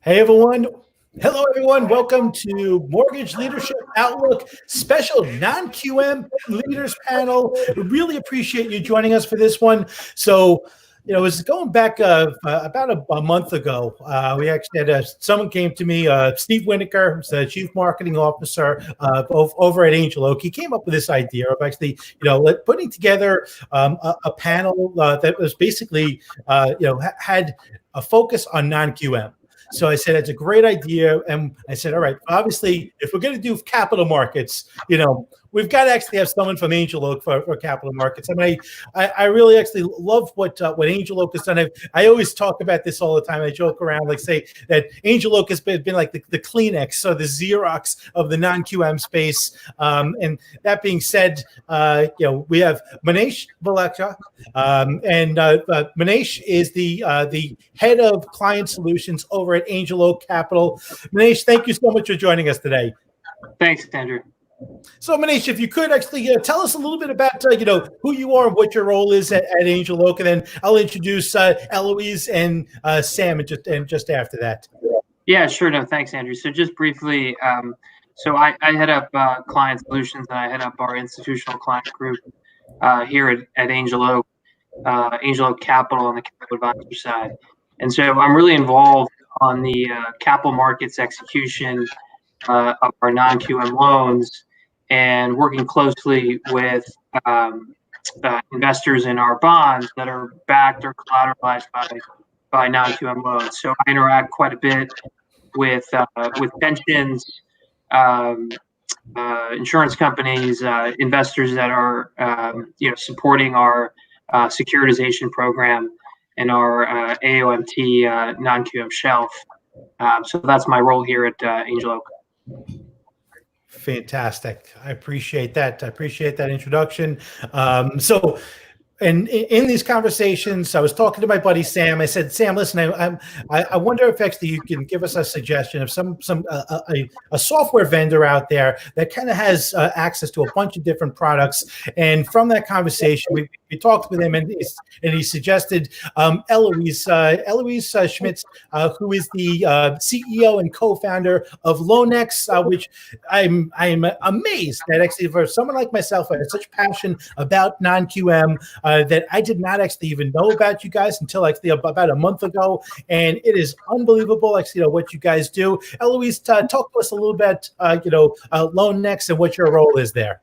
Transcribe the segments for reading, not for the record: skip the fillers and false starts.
Hey, everyone. Hello, everyone. Welcome to Mortgage Leadership Outlook special non-QM leaders panel. We really appreciate you joining us for this one. So, it was going back about a month ago. We actually had someone came to me, Steve Winokur, who's the Chief Marketing Officer over at Angel Oak. He came up with this idea of actually, putting together a panel that was basically, had a focus on non-QM. So I said, it's a great idea. And I said, all right, obviously, if we're going to do capital markets, we've got to actually have someone from Angel Oak for capital markets. I mean, I really actually love what Angel Oak has done. I always talk about this all the time. I joke around, like say that Angel Oak has been like the Kleenex or the Xerox of the non-QM space. And that being said, we have Manish Valecha. And Manish is the head of client solutions over at Angel Oak Capital. Manish, thank you so much for joining us today. Thanks, Andrew. So, Manish, if you could actually tell us a little bit about who you are and what your role is at Angel Oak, and then I'll introduce Eloise and Sam just after that. Yeah, sure. No, thanks, Andrew. So just briefly, so I head up client solutions, and I head up our institutional client group here at Angel Oak Capital on the capital advisor side. And so I'm really involved on the capital markets execution of our non-QM loans and working closely with investors in our bonds that are backed or collateralized by non-QM loans. So I interact quite a bit with pensions, insurance companies, investors that are supporting our securitization program and our AOMT non-QM shelf. So that's my role here at Angel Oak. Fantastic. I appreciate that. I appreciate that introduction. And in these conversations, I was talking to my buddy Sam. I said, Sam, listen, I wonder if actually you can give us a suggestion of a software vendor out there that kind of has access to a bunch of different products. And from that conversation, we talked with him, and he suggested Eloise Schmitz, who is the CEO and co-founder of LoanNEX, which I'm amazed that actually for someone like myself, I had such passion about non-QM. That I did not actually even know about you guys until actually about a month ago, and it is unbelievable actually what you guys do. Eloise, talk to us a little bit, LoanNEX and what your role is there.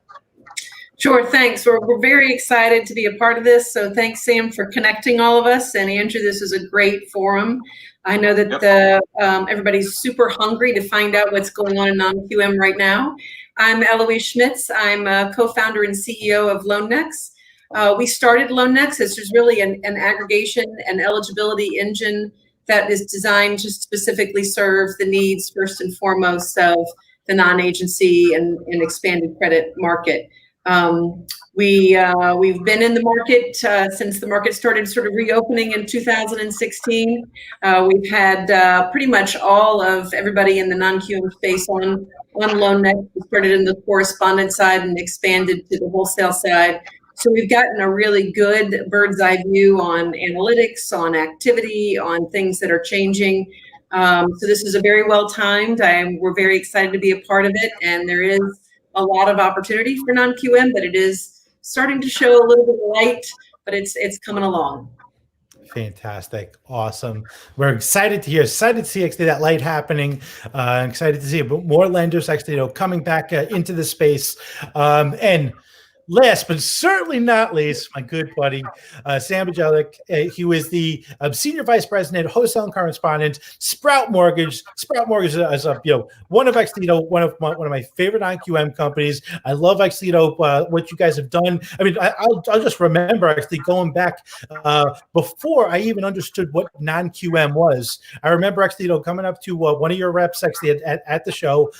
Sure, thanks. We're very excited to be a part of this. So thanks, Sam, for connecting all of us. And Andrew, this is a great forum. I know that everybody's super hungry to find out what's going on in non-QM right now. I'm Eloise Schmitz. I'm a co-founder and CEO of LoanNEX. We started LoanNEX. This is really an aggregation and eligibility engine that is designed to specifically serve the needs, first and foremost, of the non-agency and expanded credit market. We've been in the market since the market started sort of reopening in 2016. We've had pretty much all of everybody in the non-QM space on LoanNEX. We started in the correspondent side and expanded to the wholesale side. So we've gotten a really good bird's eye view on analytics, on activity, on things that are changing. So this is a very well timed. We're very excited to be a part of it, and there is a lot of opportunity for non-QM, but it is starting to show a little bit of light, but it's coming along. Fantastic. Awesome. We're excited to see actually that light happening. Excited to see more lenders actually coming back into the space. And last but certainly not least, my good buddy Sam Bjelac, who is the senior vice president, wholesale and correspondent, Sprout Mortgage. Sprout Mortgage is one of my favorite non-QM companies. I love actually what you guys have done. I mean, I'll just remember actually going back before I even understood what non-QM was. I remember actually coming up to one of your reps actually at the show.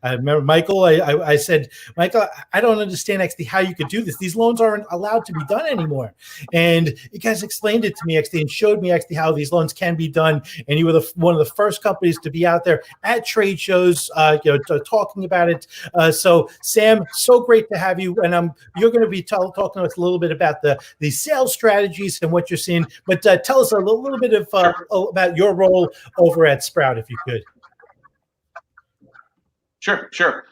I remember Michael. I said, Michael, I don't understand actually how you could do this. These loans aren't allowed to be done anymore. And you guys explained it to me actually and showed me actually how these loans can be done. And you were one of the first companies to be out there at trade shows, talking about it. So Sam, so great to have you. And you're going to be talking to us a little bit about the sales strategies and what you're seeing. But tell us a little bit of about your role over at Sprout, if you could. Sure.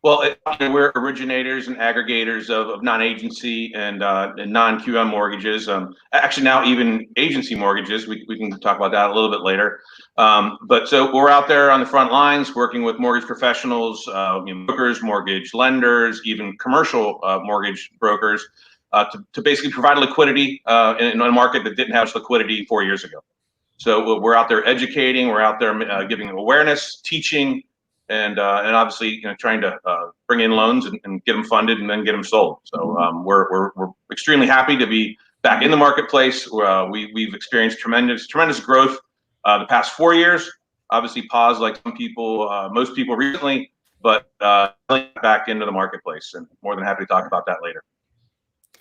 Well, we're originators and aggregators of non-agency and non-QM mortgages. Actually, now even agency mortgages. We can talk about that a little bit later. But so we're out there on the front lines working with mortgage professionals, brokers, mortgage lenders, even commercial mortgage brokers to basically provide liquidity in a market that didn't have liquidity 4 years ago. So we're out there educating. We're out there giving awareness, teaching, and obviously trying to bring in loans and get them funded and then get them sold. So we're extremely happy to be back in the marketplace. We've experienced tremendous growth the past 4 years. Obviously paused like most people recently, but back into the marketplace, and more than happy to talk about that later.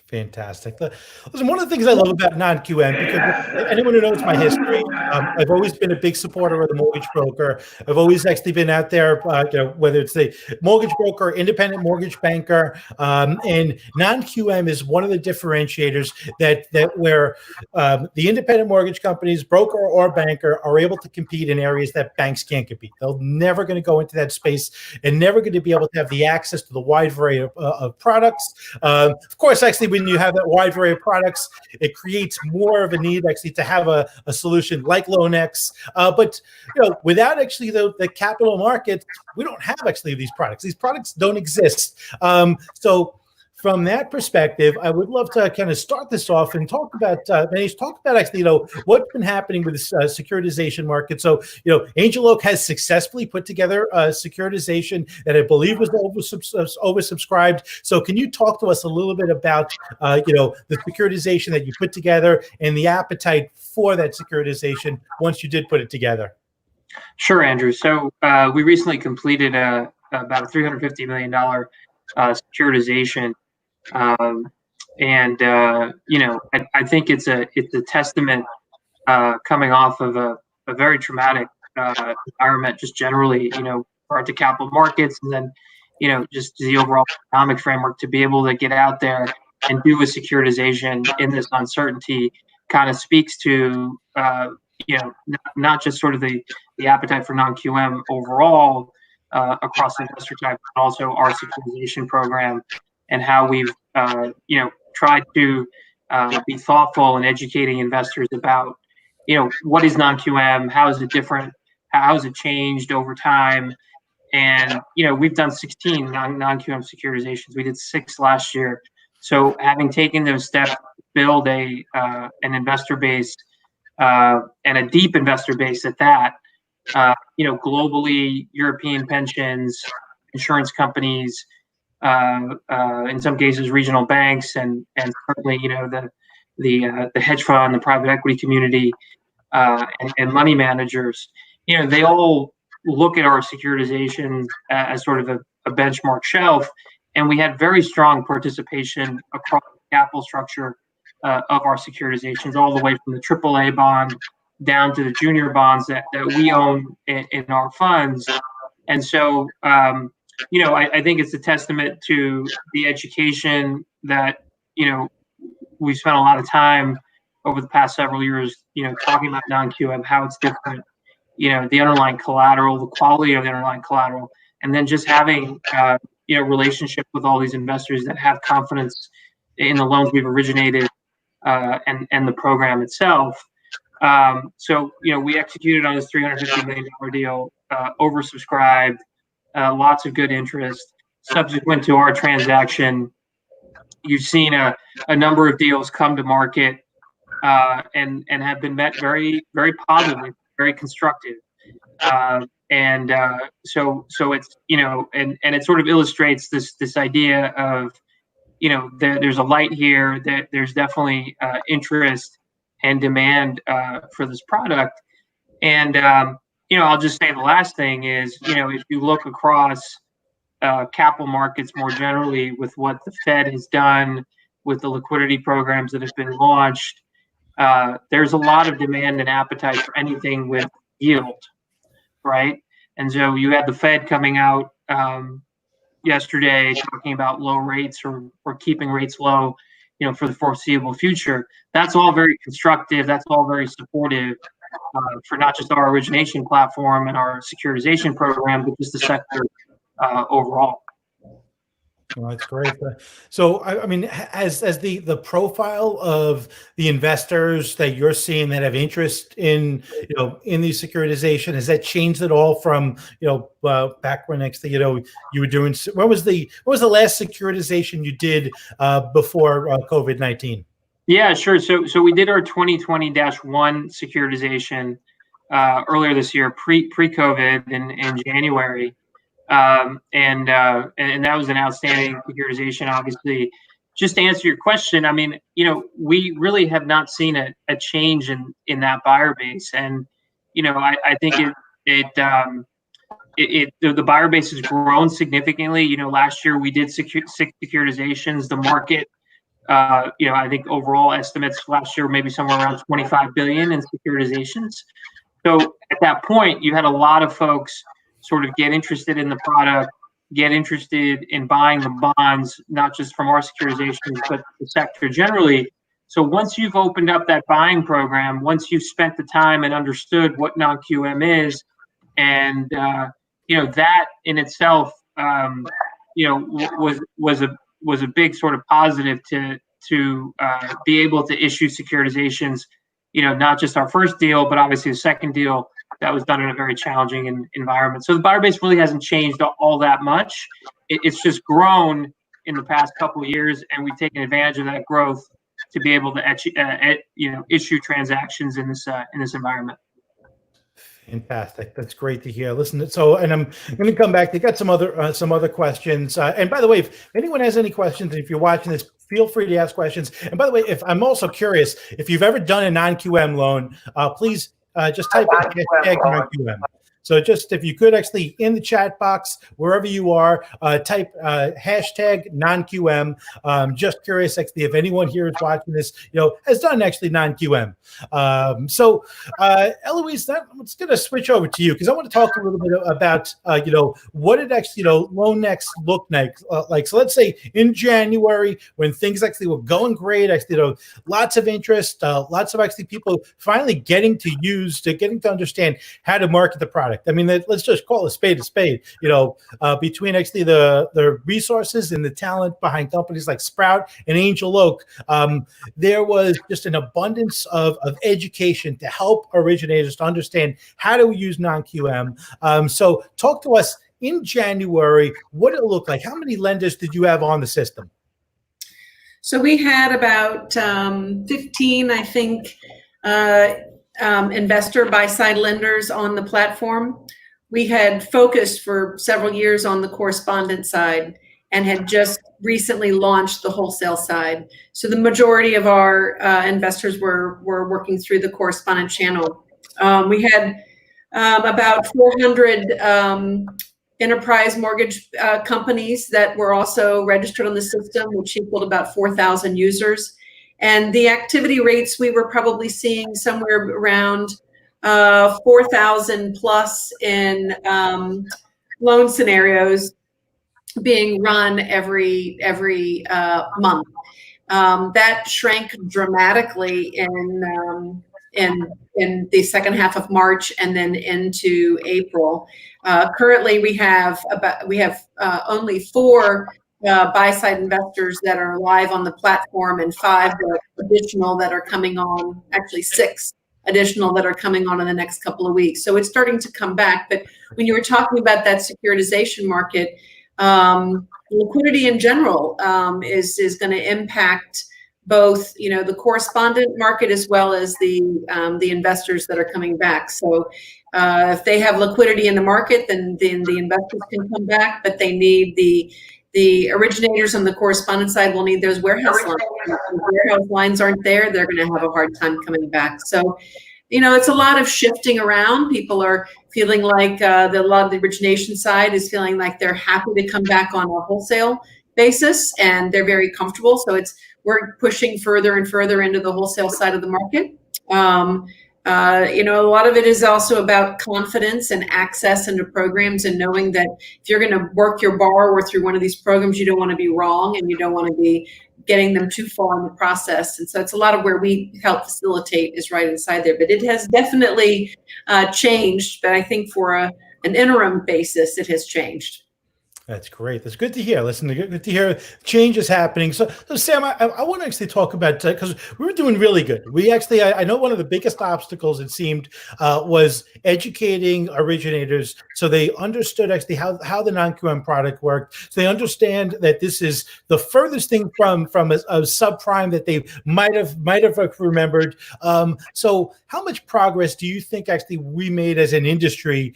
Fantastic. Listen, one of the things I love about non-QM, because anyone who knows my history, I've always been a big supporter of the mortgage broker. I've always actually been out there, whether it's the mortgage broker, independent mortgage banker, and non-QM is one of the differentiators that where the independent mortgage companies, broker or banker, are able to compete in areas that banks can't compete. They're never going to go into that space and never going to be able to have the access to the wide variety of products. Of course, actually, when you have that wide variety of products, it creates more of a need actually to have a solution like LoanNEX. But without actually the capital market, we don't have actually these products. These products don't exist. So from that perspective, I would love to kind of start this off and talk about Manish, talk about actually what's been happening with the securitization market. So Angel Oak has successfully put together a securitization that I believe was oversubscribed. So can you talk to us a little bit about the securitization that you put together and the appetite for that securitization once you did put it together? Sure, Andrew. So we recently completed about a $350 million securitization. I think it's a testament coming off of a very traumatic environment, just generally, regard to capital markets, and then, just the overall economic framework to be able to get out there and do a securitization in this uncertainty kind of speaks to, not just sort of the appetite for non-QM overall across investor type, but also our securitization program, and how we've, tried to be thoughtful in educating investors about, what is non-QM, how is it different, how has it changed over time, and we've done 16 non-QM securitizations. We did 6 last year. So having taken those steps, build an investor base and a deep investor base at that, globally, European pensions, insurance companies, in some cases regional banks, and certainly the hedge fund, the private equity community, and money managers. They all look at our securitization as sort of a benchmark shelf, and we had very strong participation across the capital structure of our securitizations, all the way from the AAA bond down to the junior bonds that we own in our funds. And so I think it's a testament to the education that, we've spent a lot of time over the past several years, talking about non-QM, how it's different, the underlying collateral, the quality of the underlying collateral, and then just having, relationship with all these investors that have confidence in the loans we've originated and the program itself. So we executed on this $350 million deal, oversubscribed, lots of good interest. Subsequent to our transaction, you've seen a number of deals come to market and have been met very, very positively, very constructive. So it's, and it sort of illustrates this idea of, there's a light here, that there's definitely interest and demand for this product. And, I'll just say the last thing is, if you look across capital markets more generally, with what the Fed has done, with the liquidity programs that have been launched, there's a lot of demand and appetite for anything with yield, right? And so you had the Fed coming out yesterday talking about low rates or keeping rates low, for the foreseeable future. That's all very constructive. That's all very supportive for not just our origination platform and our securitization program, but just the sector overall. Well, that's great. So, I mean, as the profile of the investors that you're seeing that have interest in these securitization, has that changed at all from back when you were doing? What was the last securitization you did before COVID-19? Yeah, sure. So we did our 2020-1 securitization earlier this year, pre-COVID in January. And that was an outstanding securitization. Obviously, just to answer your question, I mean, we really have not seen a change in that buyer base, and I think the buyer base has grown significantly. Last year we did 6 securitizations. The market, I think overall estimates last year maybe somewhere around 25 billion in securitizations. So at that point, you had a lot of folks sort of get interested in the product, get interested in buying the bonds, not just from our securitizations, but the sector generally. So once you've opened up that buying program, once you've spent the time and understood what non-QM is, and that in itself, was a big sort of positive to be able to issue securitizations. Not just our first deal, but obviously the second deal that was done in a very challenging environment. So the buyer base really hasn't changed all that much. It's just grown in the past couple of years, and we've taken advantage of that growth to be able to issue transactions in this environment. Fantastic. That's great to hear. Listen, so, and I'm going to come back. They got some other questions. And by the way, if anyone has any questions, if you're watching this, feel free to ask questions. And by the way, if I'm also curious, if you've ever done a non-QM loan, please just type in hashtag non-QM. So just if you could actually in the chat box, wherever you are, type hashtag non-QM. Just curious actually if anyone here is watching this, has done actually non-QM. So Eloise, let's going to switch over to you because I want to talk a little bit about, what did actually, LoanNEX look like. So let's say in January when things actually were going great, actually, lots of interest, lots of actually people finally getting to understand how to market the product. I mean, let's just call a spade, between actually the resources and the talent behind companies like Sprout and Angel Oak, there was just an abundance of education to help originators to understand how to use non-QM. So talk to us in January, what did it look like? How many lenders did you have on the system? So we had about 15, I think, investor buy-side lenders on the platform. We had focused for several years on the correspondent side and had just recently launched the wholesale side. So the majority of our investors were working through the correspondent channel. We had about 400 enterprise mortgage companies that were also registered on the system, which equaled about 4,000 users. And the activity rates we were probably seeing somewhere around 4,000 plus in loan scenarios being run every month. That shrank dramatically in the second half of March and then into April. Currently, we have only 4 buy-side investors that are live on the platform and 5 additional that are coming on, actually 6 additional that are coming on in the next couple of weeks. So it's starting to come back. But when you were talking about that securitization market, liquidity in general is going to impact both, the correspondent market as well as the investors that are coming back. So if they have liquidity in the market, then the investors can come back, but they need the originators on the correspondent side will need those warehouse lines. If the warehouse lines aren't there, they're going to have a hard time coming back. So it's a lot of shifting around. People are feeling like a lot of the origination side is feeling like they're happy to come back on a wholesale basis, and they're very comfortable. So we're pushing further and further into the wholesale side of the market. A lot of it is also about confidence and access into programs, and knowing that if you're going to work your borrower through one of these programs, you don't want to be wrong, and you don't want to be getting them too far in the process. And so it's a lot of where we help facilitate is right inside there. But it has definitely changed. But I think for an interim basis, it has changed. That's great. That's good to hear. Listen, good to hear change is happening. So Sam, I want to actually talk about, because we were doing really good. We actually, I know one of the biggest obstacles, it seemed, was educating originators so they understood actually how the non-QM product worked. So they understand that this is the furthest thing from a subprime that they might have remembered. So how much progress do you think actually we made as an industry,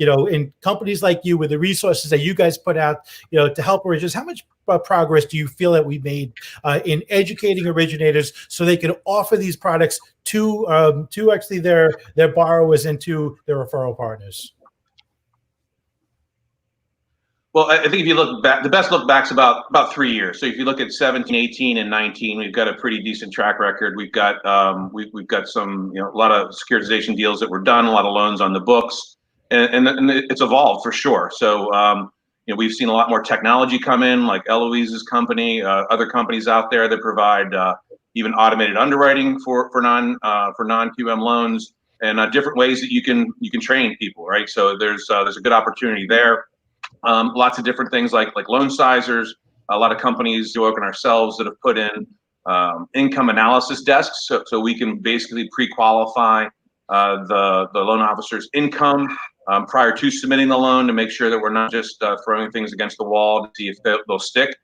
in companies like you, with the resources that you guys put out, to help originators? How much progress do you feel that we made in educating originators so they can offer these products to actually their borrowers and to their referral partners? Well, I think if you look back, the best look back's about 3 years. So if you look at 17, 18, and 19, we've got a pretty decent track record. We've got we've got some, a lot of securitization deals that were done, a lot of loans on the books, and it's evolved for sure. So we've seen a lot more technology come in, like Eloise's company, other companies out there that provide even automated underwriting for non-QM loans, and different ways that you can train people, right? So there's a good opportunity there. Lots of different things like loan sizers. A lot of companies, Bjelac and ourselves, that have put in income analysis desks, so we can basically pre-qualify the loan officer's income prior to submitting the loan, to make sure that we're not just throwing things against the wall to see if they'll stick.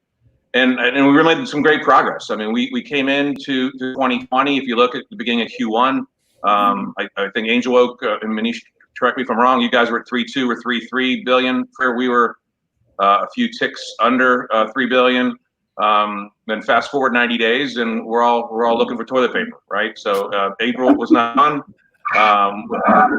And we really made some great progress. I mean, we came into 2020. If you look at the beginning of Q1, I think Angel Oak and Manish, correct me if I'm wrong, you guys were at 3.2 or 3.3 billion. We were a few ticks under 3 billion. Then fast forward 90 days, and we're all looking for toilet paper, right? So April was not on.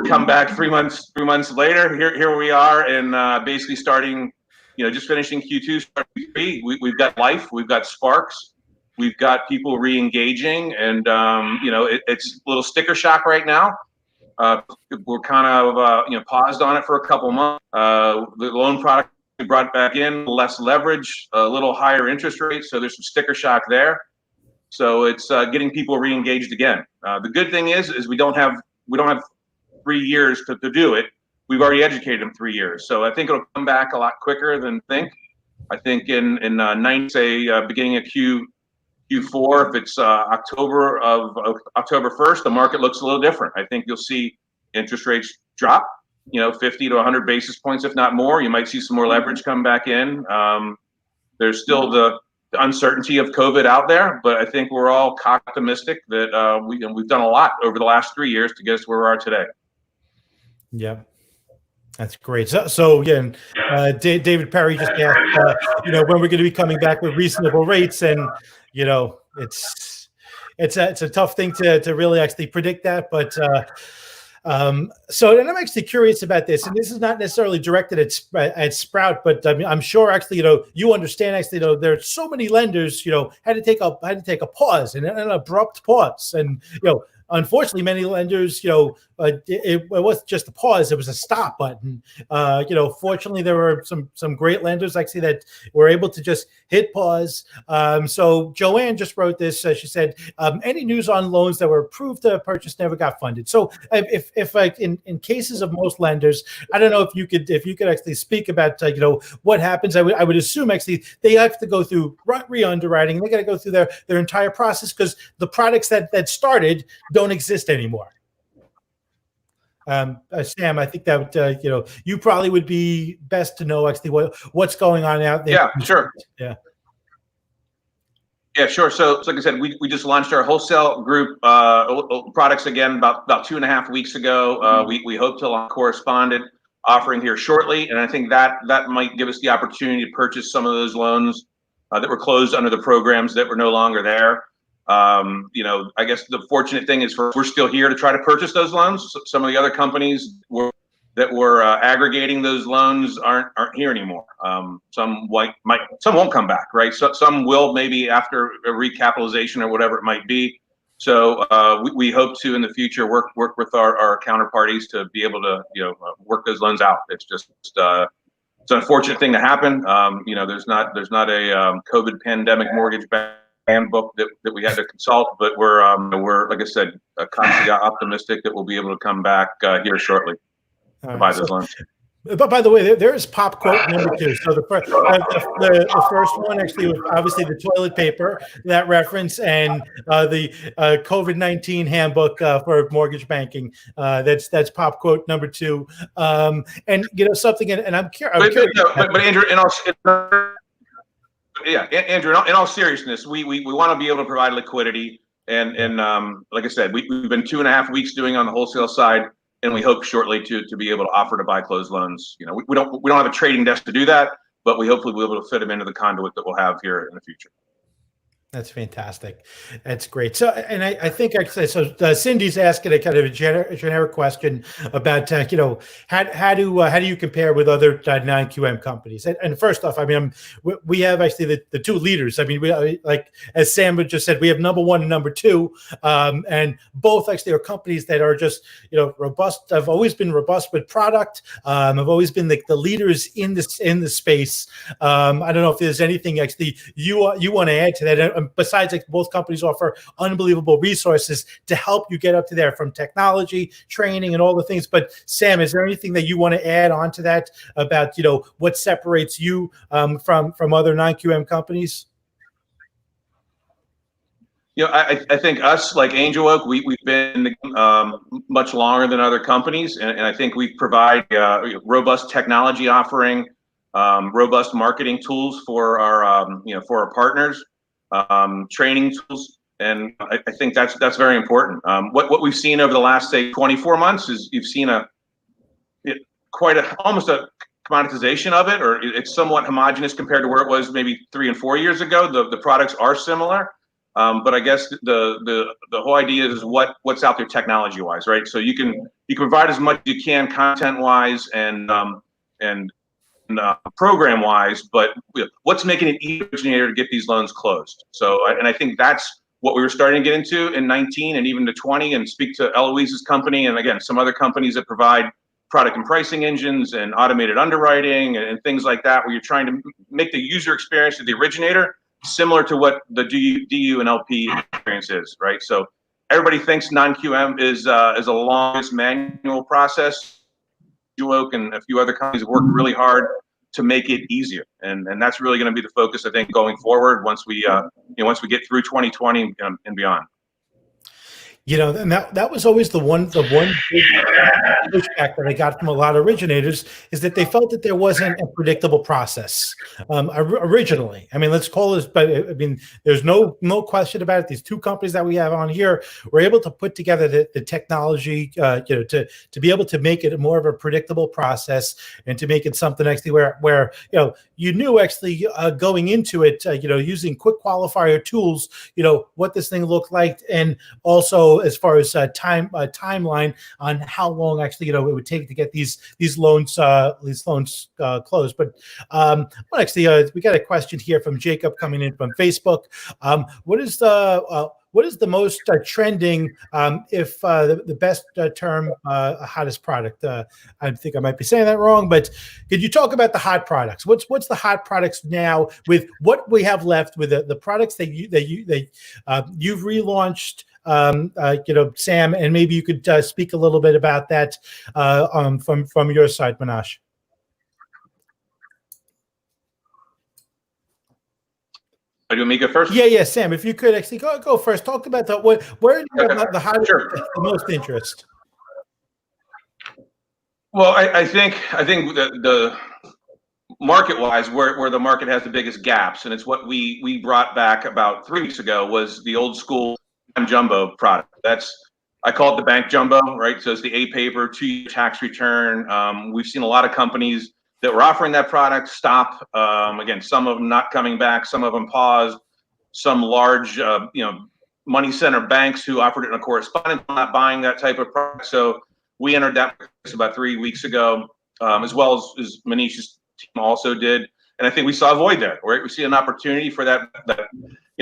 Come back 3 months later, here we are, and basically starting, just finishing Q2, starting Q3. We've got life, we've got sparks, we've got people re-engaging, and it's a little sticker shock right now. We're kind of paused on it for a couple months. The loan product we brought back in, less leverage, a little higher interest rates, so there's some sticker shock there. So it's getting people re-engaged again. The good thing is we don't have 3 years to do it. We've already educated them 3 years, so I think it'll come back a lot quicker than think. I think in beginning of Q4, if it's October 1st, the market looks a little different. I think you'll see interest rates drop, 50 to 100 basis points, if not more. You might see some more leverage come back in. There's still the uncertainty of COVID out there, but I think we're all optimistic that we've done a lot over the last 3 years to get us where we are today. Yeah. That's great. So again, David Perry just asked, when we're going to be coming back with reasonable rates, and it's a tough thing to really actually predict that. But and I'm actually curious about this, and this is not necessarily directed at Sprout, but I mean, I'm sure actually you understand actually there's so many lenders had to take a pause, and an abrupt pause, and unfortunately, many lenders, it wasn't just a pause; it was a stop button. Fortunately, there were some great lenders actually that were able to just hit pause. So Joanne just wrote this. She said, "Any news on loans that were approved to purchase never got funded?" So, if like in cases of most lenders, I don't know if you could actually speak about what happens. I would assume actually they have to go through re-underwriting. They got to go through their entire process, because the products that started don't exist anymore. Sam, I think that you probably would be best to know actually what's going on out there. Yeah, sure. Yeah, sure. So like I said, we just launched our wholesale group products again about 2.5 weeks ago. We hope to launch Correspondent offering here shortly, and I think that might give us the opportunity to purchase some of those loans that were closed under the programs that were no longer there. I guess the fortunate thing is we're still here to try to purchase those loans. Some of the other companies that were aggregating those loans aren't here anymore. Some won't come back, right? So some will maybe after a recapitalization or whatever it might be. So we hope to in the future work with our counterparties to be able to work those loans out. It's just it's an unfortunate thing to happen. There's not a COVID pandemic mortgage handbook that we had to consult, but we're like I said, constantly optimistic that we'll be able to come back here shortly to buy those loans. But by the way, there is pop quote number 2. So the first one actually was obviously the toilet paper, that reference, and the COVID-19 handbook for mortgage banking. That's pop quote number 2. And something, and I'm curious. But Andrew, Andrew, in all seriousness, we want to be able to provide liquidity, and like I said, we've been 2.5 weeks doing on the wholesale side. And we hope shortly to be able to offer to buy closed loans. We don't have a trading desk to do that, but we hopefully will be able to fit them into the conduit that we'll have here in the future. That's fantastic. That's great. So, and I think actually, Cindy's asking a kind of a generic question about, how do you compare with other non-QM companies? And first off, I mean, we have actually the 2 leaders. I mean, we like as Sam just said, we have number 1 and number 2, and both actually are companies that are just robust. Have always been robust with product. Have always been the leaders in the space. I don't know if there's anything actually you want to add to that. Besides, like, both companies offer unbelievable resources to help you get up to there, from technology, training, and all the things. But Sam, is there anything that you want to add on to that about what separates you from other non-QM companies? I think us, like Angel Oak, we've been much longer than other companies, and I think we provide robust technology offering, robust marketing tools for our partners. Training tools, and I think that's very important. What we've seen over the last, say, 24 months is you've seen almost a commoditization of it, or it's somewhat homogenous compared to where it was maybe 3 and 4 years ago. The products are similar, but I guess the whole idea is what's out there technology wise, right? So you can provide as much as you can content wise and program wise, but what's making it easy for originator to get these loans closed? So, and I think that's what we were starting to get into in 19 and even to 20, and speak to Eloise's company, and again, some other companies that provide product and pricing engines and automated underwriting and things like that, where you're trying to make the user experience of the originator similar to what the DU and LP experience is, right? So everybody thinks non-QM is a longest manual process. Bjelac and a few other companies have worked really hard to make it easier, and that's really going to be the focus, I think, going forward once we get through 2020 and beyond. And that was always the one big pushback that I got from a lot of originators, is that they felt that there wasn't a predictable process originally. I mean, let's call this, but I mean, there's no question about it. These 2 companies that we have on here were able to put together the technology, to be able to make it more of a predictable process, and to make it something actually where you knew actually going into it, using quick qualifier tools, what this thing looked like, and also as far as timeline on how long actually it would take to get these loans closed. But actually, we got a question here from Jacob coming in from Facebook. What is the most trending, if the best term, hottest product? I think I might be saying that wrong, but could you talk about the hot products? What's the hot products now with what we have left with the products that you've relaunched? Sam, and maybe you could speak a little bit about that from your side, Manish. Do you want me to go first? Yeah, Sam, if you could actually go first. Talk about where do you have the hottest, the most interest? Well, I think the market-wise, where the market has the biggest gaps, and it's what we brought back about 3 weeks ago, was the old school jumbo product. I call it the bank jumbo, right? So it's the A paper, 2-year tax return. We've seen a lot of companies that were offering that product stop. Again, some of them not coming back, some of them paused. Some large, money center banks who offered it in a correspondent, not buying that type of product. So we entered that about 3 weeks ago, as well as Manish's team also did. And I think we saw a void there, right? We see an opportunity for that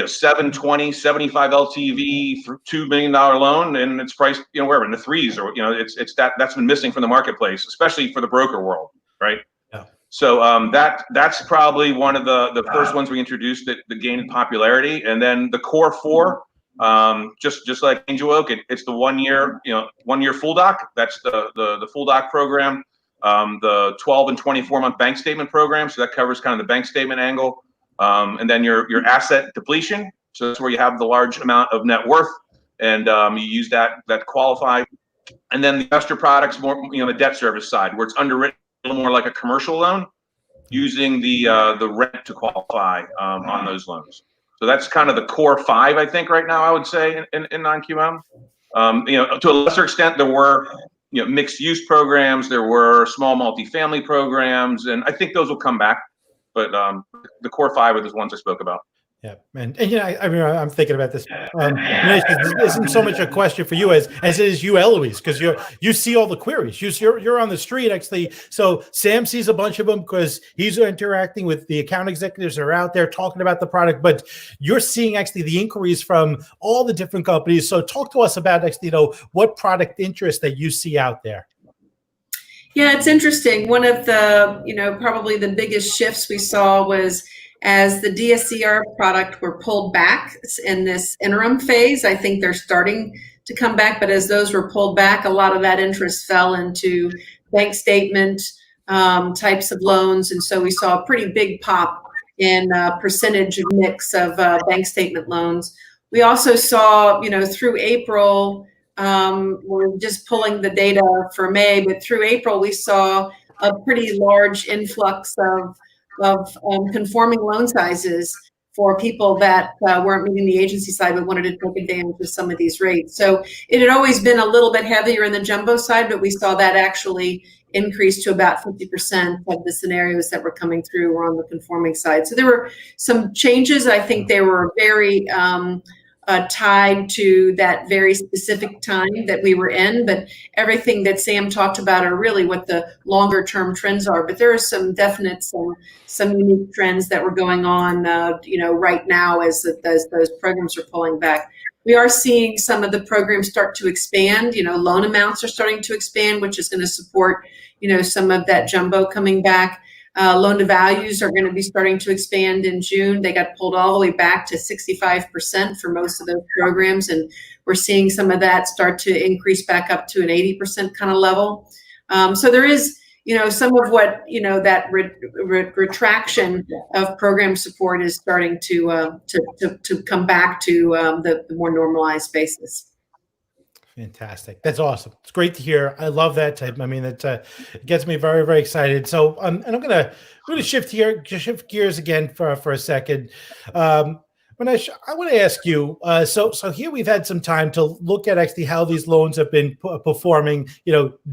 720, 75 LTV, $2 million loan, and it's priced, wherever in the threes, or it's that's been missing from the marketplace, especially for the broker world, right? Yeah. So that's probably one of the first ones we introduced that gained popularity, and then the core four, just like Angel Oak, it's the 1 year, 1 year full doc. That's the full doc program. The 12 and 24-month bank statement program, so that covers kind of the bank statement angle, and then your asset depletion. So that's where you have the large amount of net worth, and you use that qualify. And then the investor products, more the debt service side, where it's underwritten a little more like a commercial loan, using the rent to qualify on those loans. So that's kind of the core five, I think, right now, I would say, in non-QM. To a lesser extent, there were mixed use programs, there were small multifamily programs, and I think those will come back. But the core five are the ones I spoke about. Yeah, and I'm thinking about this. This isn't so much a question for you as it is you, Eloise, because you see all the queries. You're on the street actually. So Sam sees a bunch of them because he's interacting with the account executives that are out there talking about the product. But you're seeing actually the inquiries from all the different companies. So talk to us about actually what product interest that you see out there. Yeah, it's interesting. One of the probably the biggest shifts we saw was, as the DSCR product were pulled back in this interim phase. I think they're starting to come back, but as those were pulled back, a lot of that interest fell into bank statement types of loans. And so we saw a pretty big pop in percentage of mix of bank statement loans. We also saw, through April, we're just pulling the data for May, but through April, we saw a pretty large influx of conforming loan sizes for people that weren't meeting the agency side but wanted to take advantage of some of these rates. So it had always been a little bit heavier in the jumbo side, but we saw that actually increase to about 50% of the scenarios that were coming through were on the conforming side. So there were some changes. I think they were very tied to that very specific time that we were in, but everything that Sam talked about are really what the longer term trends are. But there are some definite, some unique trends that were going on, right now as those programs are pulling back. We are seeing some of the programs start to expand. Loan amounts are starting to expand, which is going to support, some of that jumbo coming back. Loan to values are going to be starting to expand in June. They got pulled all the way back to 65% for most of those programs. And we're seeing some of that start to increase back up to an 80% kind of level. So there is, some of what, that retraction of program support is starting to come back to the more normalized basis. Fantastic. That's awesome. It's great to hear. I love that type. I mean, it gets me very, very excited. So, and I'm going to really shift gears again for a second. Manish, I want to ask you, so here we've had some time to look at actually how these loans have been performing,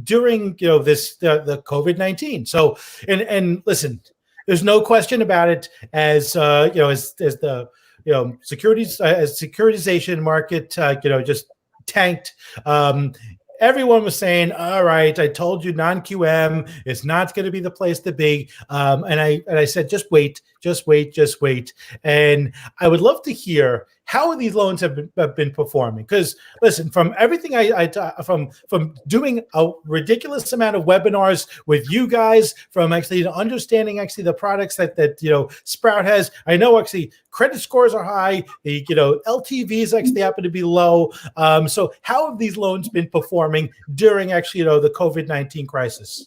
during, the COVID-19. So, and listen, there's no question about it as the, securitization market, just tanked. Everyone was saying, all right, I told you non-QM is not going to be the place to be. And I said, just wait. And I would love to hear how these loans have been performing. Because listen, from everything from doing a ridiculous amount of webinars with you guys, from actually understanding actually the products that Sprout has. I know actually credit scores are high. The LTVs actually happen to be low. So how have these loans been performing during actually the COVID-19 crisis?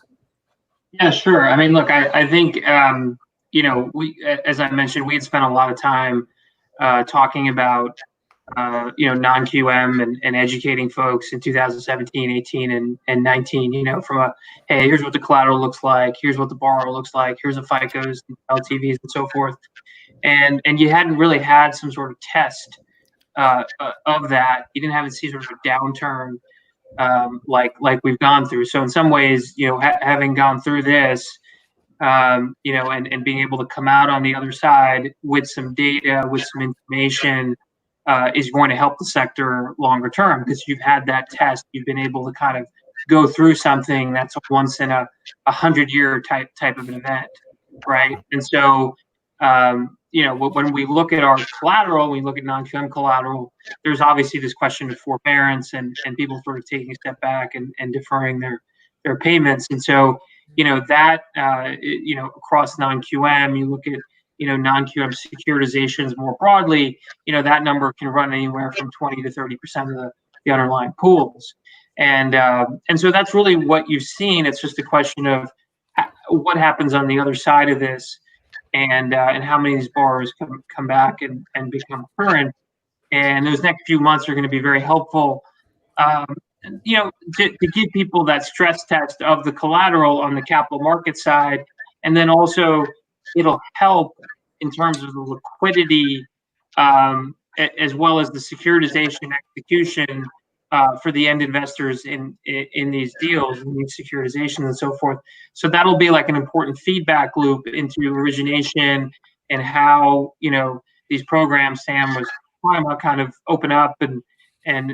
Yeah, sure. I mean, look, I think we, as I mentioned, we had spent a lot of time talking about non-QM and educating folks in 2017, 18, and 19. From a, hey, here's what the collateral looks like, here's what the borrower looks like, here's the FICOs, LTVs, and so forth. And you hadn't really had some sort of test of that. You didn't have to see sort of a downturn like we've gone through. So in some ways, having gone through this, and being able to come out on the other side with some data, with some information, is going to help the sector longer term, because you've had that test. You've been able to kind of go through something that's a once in a 100-year type of an event, right? And so, when we look at our collateral, we look at non-QM collateral, there's obviously this question of forbearance and people sort of taking a step back and deferring their payments. And so, that, across non-QM, you look at, non-QM securitizations more broadly, that number can run anywhere from 20 to 30% of the underlying pools. And so that's really what you've seen. It's just a question of what happens on the other side of this, and how many of these borrowers come back and become current. And those next few months are going to be very helpful, to give people that stress test of the collateral on the capital market side. And then also it'll help in terms of the liquidity, as well as the securitization execution for the end investors in these deals, in these securitizations and so forth. So that'll be like an important feedback loop into origination and how, these programs Sam was talking about kind of open up and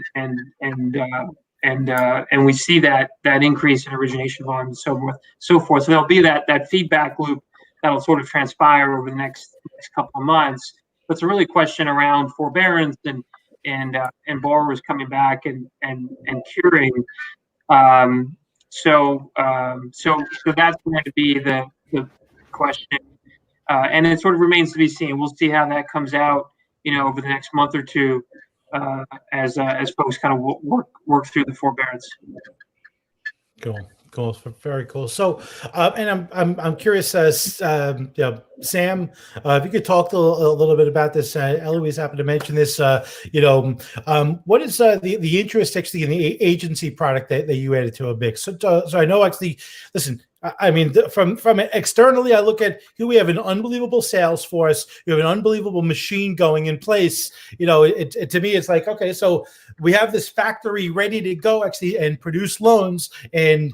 we see that increase in origination volume and so forth. So there'll be that feedback loop that'll sort of transpire over the next couple of months. But it's a really question around forbearance and borrowers coming back and curing. So that's going to be the question, and it sort of remains to be seen. We'll see how that comes out, over the next month or two, as folks kind of work through the forbearance. Cool. Very cool. So, and I'm curious, Sam, if you could talk a little bit about this. Eloise happened to mention this. What is the interest actually in the agency product that you added to a mix? So I know actually. Listen, I mean, from externally, I look at here. We have an unbelievable sales force. We have an unbelievable machine going in place. To me, it's like, okay, so we have this factory ready to go actually and produce loans, and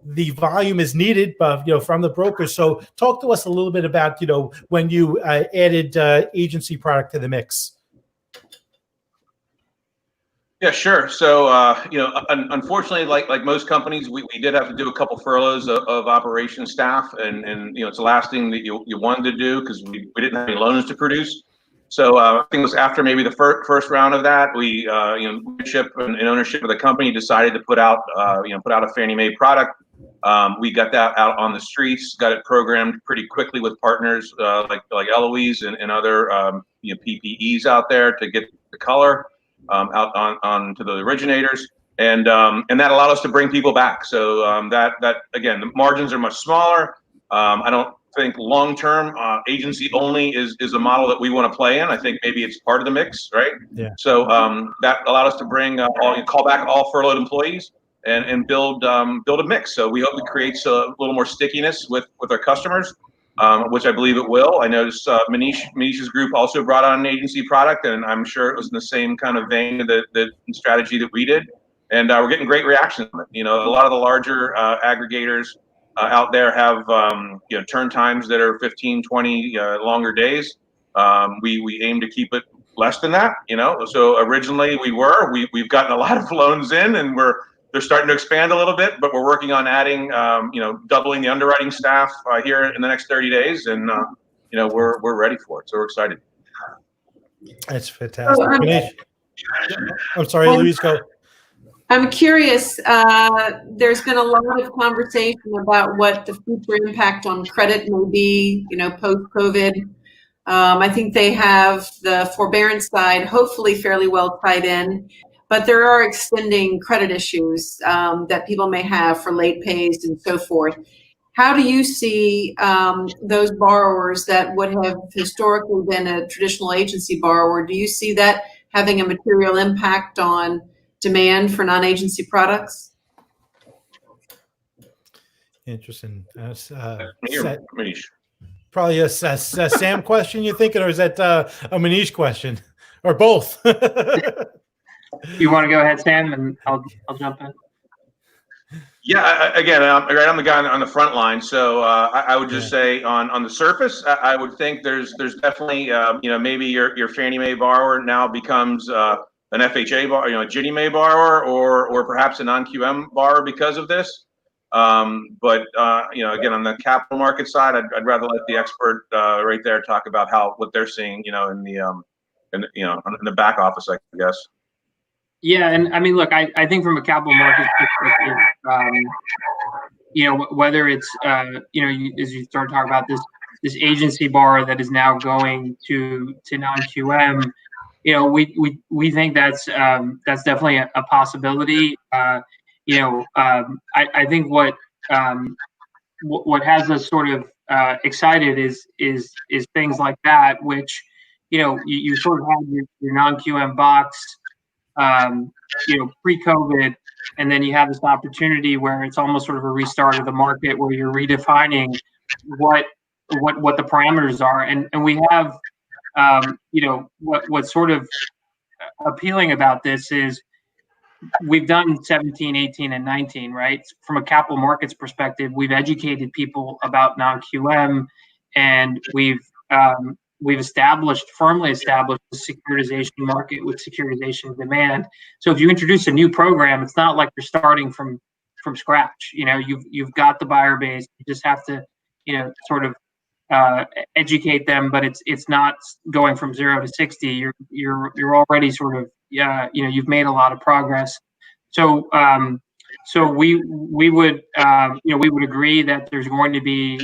the volume is needed, from the brokers. So talk to us a little bit about, when you added agency product to the mix. Yeah, sure. So, unfortunately, like most companies, we did have to do a couple furloughs of operations staff, and it's the last thing that you wanted to do, because we didn't have any loans to produce. So I think it was after maybe the first round of that, we, leadership and ownership of the company decided to put out a Fannie Mae product. We got that out on the streets, got it programmed pretty quickly with partners like Eloise and other PPEs out there to get the color out on to the originators, and that allowed us to bring people back. So that again, the margins are much smaller. I don't think long-term agency only is a model that we want to play in. I think maybe it's part of the mix, right? Yeah. So that allowed us to bring call back all furloughed employees and build a mix. So we hope it creates a little more stickiness with our customers, which I believe it will. I noticed Manish's group also brought on an agency product, and I'm sure it was in the same kind of vein the strategy that we did. And we're getting great reaction from it. A lot of the larger aggregators out there have turn times that are 15, 20 longer days. We aim to keep it less than that. So originally we've gotten a lot of loans in, and they're starting to expand a little bit, but we're working on adding, doubling the underwriting staff here in the next 30 days, and we're ready for it. So we're excited. That's fantastic. I'm sorry, Louise, go. I'm curious. There's been a lot of conversation about what the future impact on credit may be, post-COVID. I think they have the forbearance side hopefully fairly well tied in, but there are extending credit issues that people may have for late pays and so forth. How do you see those borrowers that would have historically been a traditional agency borrower? Do you see that having a material impact on demand for non-agency products? Interesting. Manish. Probably a Sam question, you thinking, or is that a Manish question, or both? You want to go ahead, Sam, and I'll jump in. Yeah, again, I'm the guy on the front line, so I would just say on the surface, I would think there's definitely maybe your Fannie Mae borrower now becomes an FHA borrower, a Ginnie Mae borrower, or perhaps a non-QM borrower because of this. But again, on the capital market side, I'd rather let the expert right there talk about what they're seeing, in the back office, I guess. Yeah, and I mean, look, I think from a capital markets perspective, whether it's as you start talking about this agency borrower that is now going to non-QM, we think that's definitely a possibility. I think what has us sort of excited is things like that, which you sort of have your non-QM box, pre-COVID, and then you have this opportunity where it's almost sort of a restart of the market where you're redefining what the parameters are, and we have what's sort of appealing about this is we've done 17, 18, and 19, right? From a capital markets perspective, we've educated people about non-QM, and we've firmly established the securitization market with securitization demand. So if you introduce a new program, it's not like you're starting from scratch. You've got the buyer base. You just have to, sort of educate them, but it's not going from 0 to 60. You're already sort of you've made a lot of progress. So we would agree that there's going to be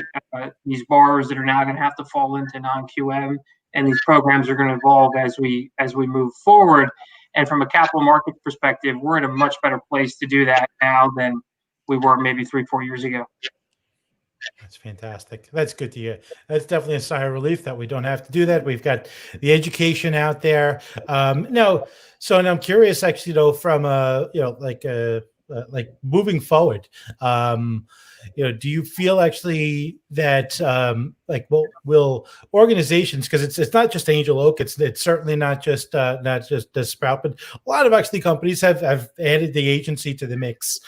these borrowers that are now going to have to fall into non-QM, and these programs are going to evolve as we move forward. And from a capital market perspective, we're in a much better place to do that now than we were maybe 3-4 years ago. That's fantastic. That's good to hear. That's definitely a sigh of relief that we don't have to do that. We've got the education out there. And I'm curious, actually, though, from like moving forward, do you feel actually that will organizations, because it's not just Angel Oak, it's certainly not just the Sprout, but a lot of actually companies have added the agency to the mix.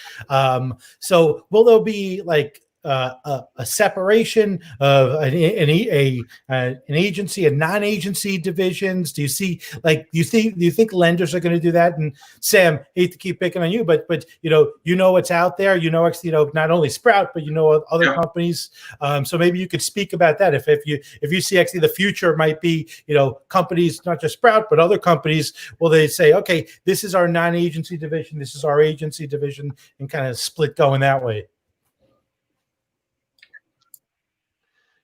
So will there be like a separation of an agency and non-agency divisions? Do you see do you think lenders are going to do that? And Sam, hate to keep picking on you, but what's out there, actually, not only Sprout, but other companies. So maybe you could speak about that. If you see actually the future might be, companies, not just Sprout, but other companies, will they say, okay, this is our non-agency division, this is our agency division, and kind of split going that way?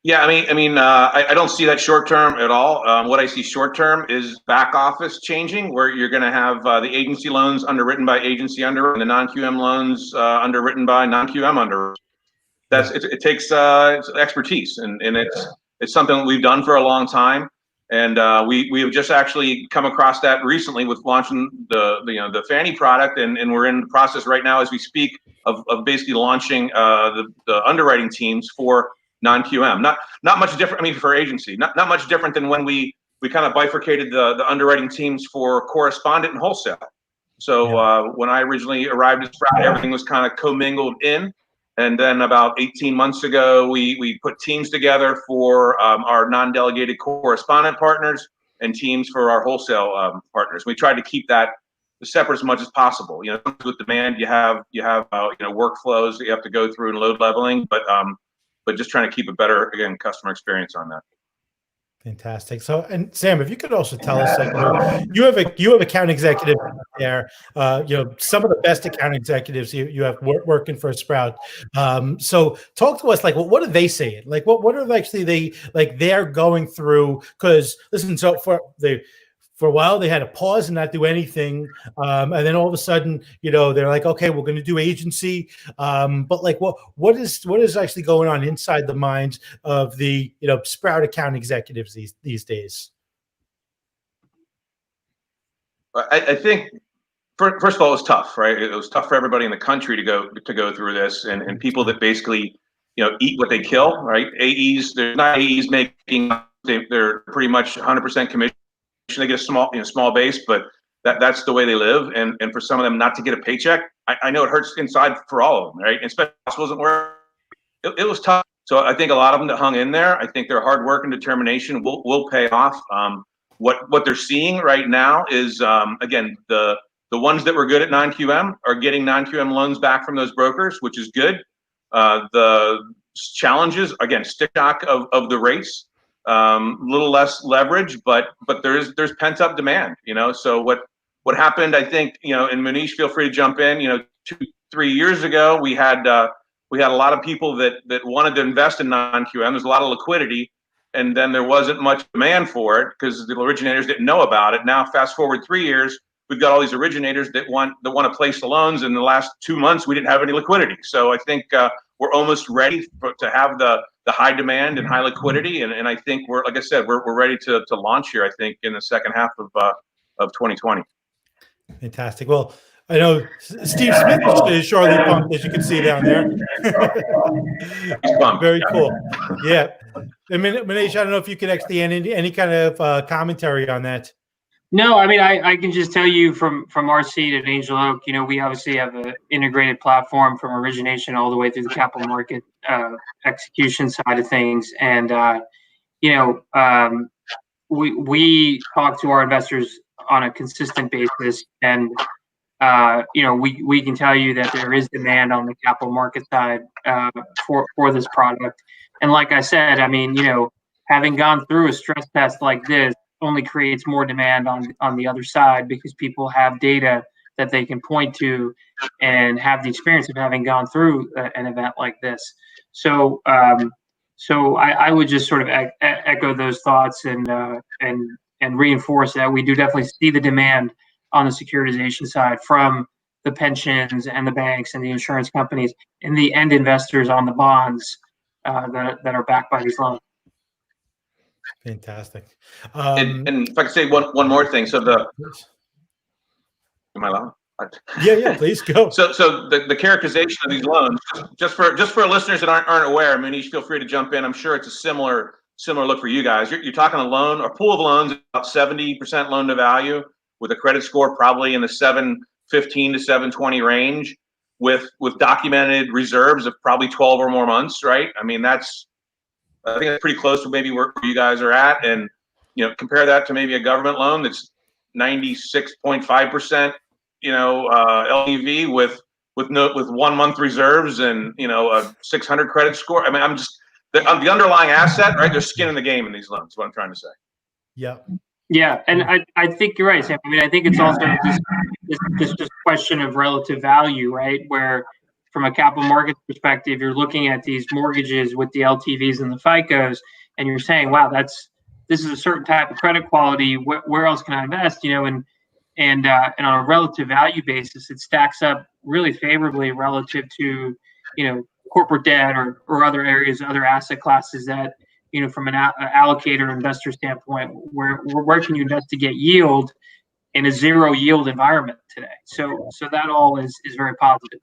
Yeah, I don't see that short term at all. What I see short term is back office changing, where you're going to have the agency loans underwritten by agency underwritten, and the non-QM loans underwritten by non-QM underwritten. It takes expertise, and it's something that we've done for a long time, and we have just actually come across that recently with launching the Fannie product, and we're in the process right now as we speak of basically launching the underwriting teams for non-QM. Not much different. For agency, not much different than when we kind of bifurcated the underwriting teams for Correspondent and Wholesale. So when I originally arrived at Sprout, everything was kind of commingled in, and then about 18 months ago, we put teams together for our non-delegated Correspondent partners and teams for our Wholesale partners. We tried to keep that separate as much as possible. With demand, you have workflows that you have to go through and load leveling, but just trying to keep a better, again, customer experience on that. Fantastic. So, and Sam, if you could also tell us, you have account executives there, some of the best account executives you have working for Sprout. So talk to us, what are they saying? What are actually they're going through? Because listen, so for a while, they had to pause and not do anything. And then all of a sudden, they're like, okay, we're going to do agency. But what is actually going on inside the minds of the, Sprout account executives these days? I think, first of all, it was tough, right? It was tough for everybody in the country to go through this, and people that basically, eat what they kill, right? AEs, there's not AEs making, they're pretty much 100% commission. They get a small base, but that's the way they live. And for some of them not to get a paycheck, I know it hurts inside for all of them, right? And especially wasn't where it was tough. So I think a lot of them that hung in there, I think their hard work and determination will pay off. What they're seeing right now is, again, the ones that were good at non-QM are getting non-QM loans back from those brokers, which is good. The challenges, again, stick shock of the rates, a little less leverage, but there's pent up demand, So what happened, I think, and Manish, feel free to jump in. 2-3 years ago, we had a lot of people that wanted to invest in non-QM. There's a lot of liquidity, and then there wasn't much demand for it because the originators didn't know about it. Now, fast forward 3 years, we've got all these originators that want to place the loans. In the last 2 months, we didn't have any liquidity. So I think we're almost ready to have the high demand and high liquidity. And I think we're, like I said, we're ready to launch here, I think, in the second half of 2020. Fantastic. Well, I know Steve Smith is surely pumped, as you can see down there. Very cool. Yeah. I mean, Manish, I don't know if you could actually add any kind of commentary on that. No, I mean, I can just tell you from our seat at Angel Oak, we obviously have an integrated platform from origination all the way through the capital market execution side of things. And, we talk to our investors on a consistent basis. And, we can tell you that there is demand on the capital market side for this product. And like I said, I mean, having gone through a stress test like this only creates more demand on the other side because people have data that they can point to and have the experience of having gone through an event like this. So I would just sort of echo those thoughts and reinforce that we do definitely see the demand on the securitization side from the pensions and the banks and the insurance companies and the end investors on the bonds that are backed by these loans. Fantastic. And if I could say one more thing. So am I allowed? Yeah, please go. So the characterization of these loans, just for listeners that aren't aware, Manish, feel free to jump in. I'm sure it's a similar look for you guys. You're talking a pool of loans, about 70% loan to value, with a credit score probably in the 715 to 720 range, with documented reserves of probably 12 or more months, right? I mean, I think that's pretty close to maybe where you guys are at. And, compare that to maybe a government loan that's 96.5%, LTV with 1 month reserves and, a 600 credit score. I mean, the underlying asset, right? There's skin in the game in these loans, is what I'm trying to say. Yeah. Yeah. And I think you're right, Sam. I mean, I think it's also this question of relative value, right? Where from a capital markets perspective, you're looking at these mortgages with the LTVs and the FICOs, and you're saying, wow, this is a certain type of credit quality. Where else can I invest? And on a relative value basis, it stacks up really favorably relative to, corporate debt or other areas, other asset classes that, from an allocator investor standpoint, where can you invest to get yield in a zero yield environment today? So that all is very positive.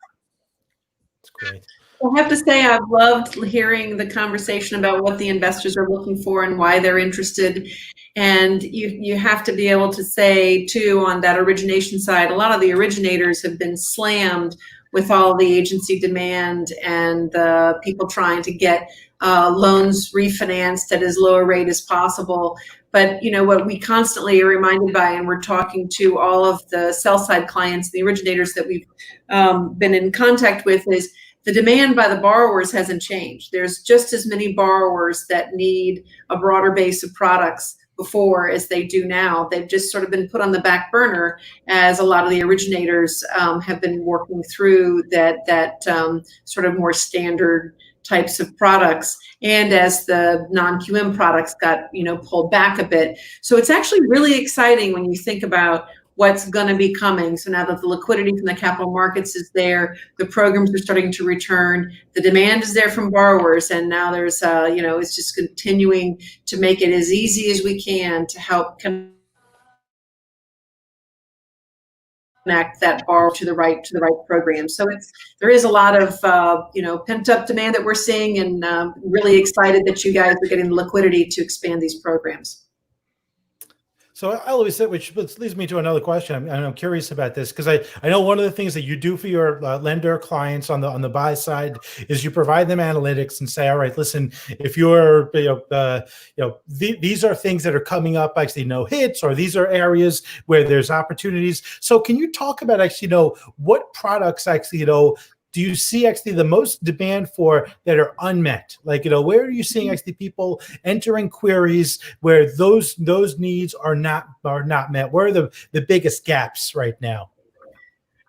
That's great. I have to say, I've loved hearing the conversation about what the investors are looking for and why they're interested. And you have to be able to say, too, on that origination side, a lot of the originators have been slammed with all the agency demand and the people trying to get loans refinanced at as low a rate as possible. But what we constantly are reminded by, and we're talking to all of the sell side clients, the originators that we've been in contact with, is the demand by the borrowers hasn't changed. There's just as many borrowers that need a broader base of products before as they do now. They've just sort of been put on the back burner as a lot of the originators have been working through that sort of more standard types of products, and as the non-QM products got pulled back a bit. So it's actually really exciting when you think about what's going to be coming. So now that the liquidity from the capital markets is there, the programs are starting to return, the demand is there from borrowers, and now there's it's just continuing to make it as easy as we can to help connect that borrower to the right program. So there is a lot of pent up demand that we're seeing, and really excited that you guys are getting the liquidity to expand these programs. So I always said, which leads me to another question. I'm curious about this because I know one of the things that you do for your lender clients on the buy side is you provide them analytics and say, all right, listen, if you're these are things that are coming up, actually no hits, or these are areas where there's opportunities. So can you talk about actually what products actually do you see actually the most demand for that are unmet? Like, where are you seeing actually people entering queries where those needs are not met? Where are the biggest gaps right now?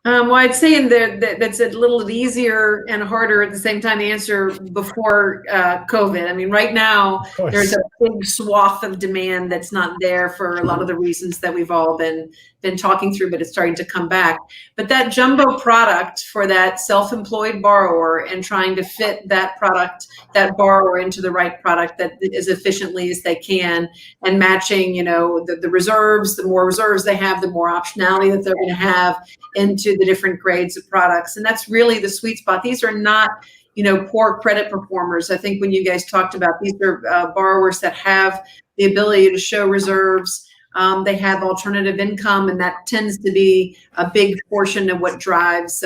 Well, I'd say in there that's a little easier and harder at the same time to answer before COVID. I mean, right now there's a big swath of demand that's not there for a lot of the reasons that we've all been talking through, but it's starting to come back. But that jumbo product for that self-employed borrower and trying to fit that product, that borrower into the right product that as efficiently as they can, and matching, the reserves, the more reserves they have, the more optionality that they're going to have into the different grades of products. And that's really the sweet spot. These are not, poor credit performers. I think when you guys talked about, these are borrowers that have the ability to show reserves. They have alternative income, and that tends to be a big portion of what drives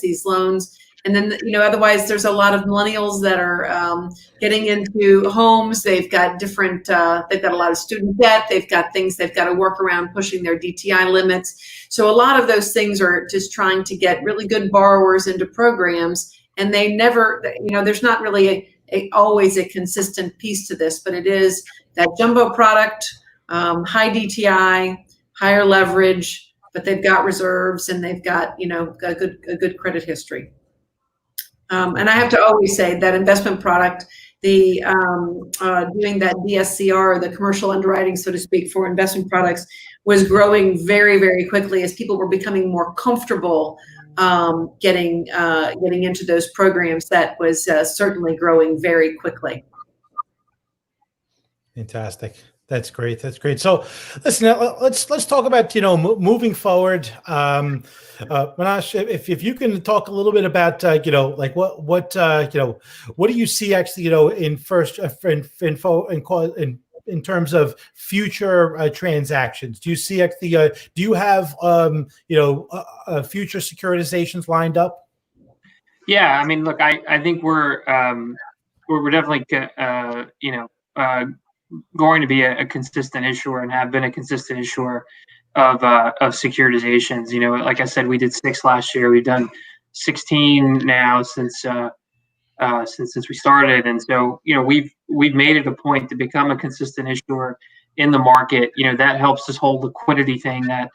these loans. And then, otherwise there's a lot of millennials that are getting into homes. They've got they've got a lot of student debt. They've got things they've got to work around pushing their DTI limits. So a lot of those things are just trying to get really good borrowers into programs. And they never, there's not really always a consistent piece to this, but it is that jumbo product, high DTI, higher leverage, but they've got reserves and they've got, a good credit history. And I have to always say that investment product, doing that DSCR, the commercial underwriting, so to speak, for investment products was growing very, very quickly as people were becoming more comfortable getting into those programs. That was certainly growing very quickly. Fantastic. That's great. That's great. So, listen, let's talk about moving forward. Manish, if you can talk a little bit about like what do you see actually in terms of future transactions? Do you see actually do you have future securitizations lined up? Yeah, I mean, look, I think we're definitely going to be a consistent issuer and have been a consistent issuer of securitizations. Like I said, we did 6 last year. We've done 16 now since we started, and so we've made it a point to become a consistent issuer in the market. That helps us hold liquidity thing that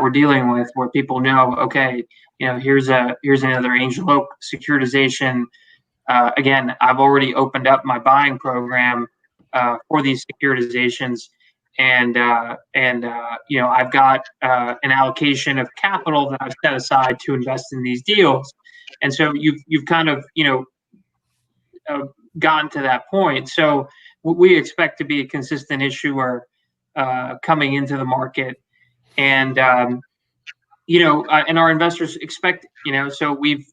we're dealing with, where people know, okay, here's another Angel Oak securitization. Again, I've already opened up my buying program for these securitizations, and I've got an allocation of capital that I've set aside to invest in these deals, and so you've kind of gotten to that point. So we expect to be a consistent issuer coming into the market, and and our investors expect so we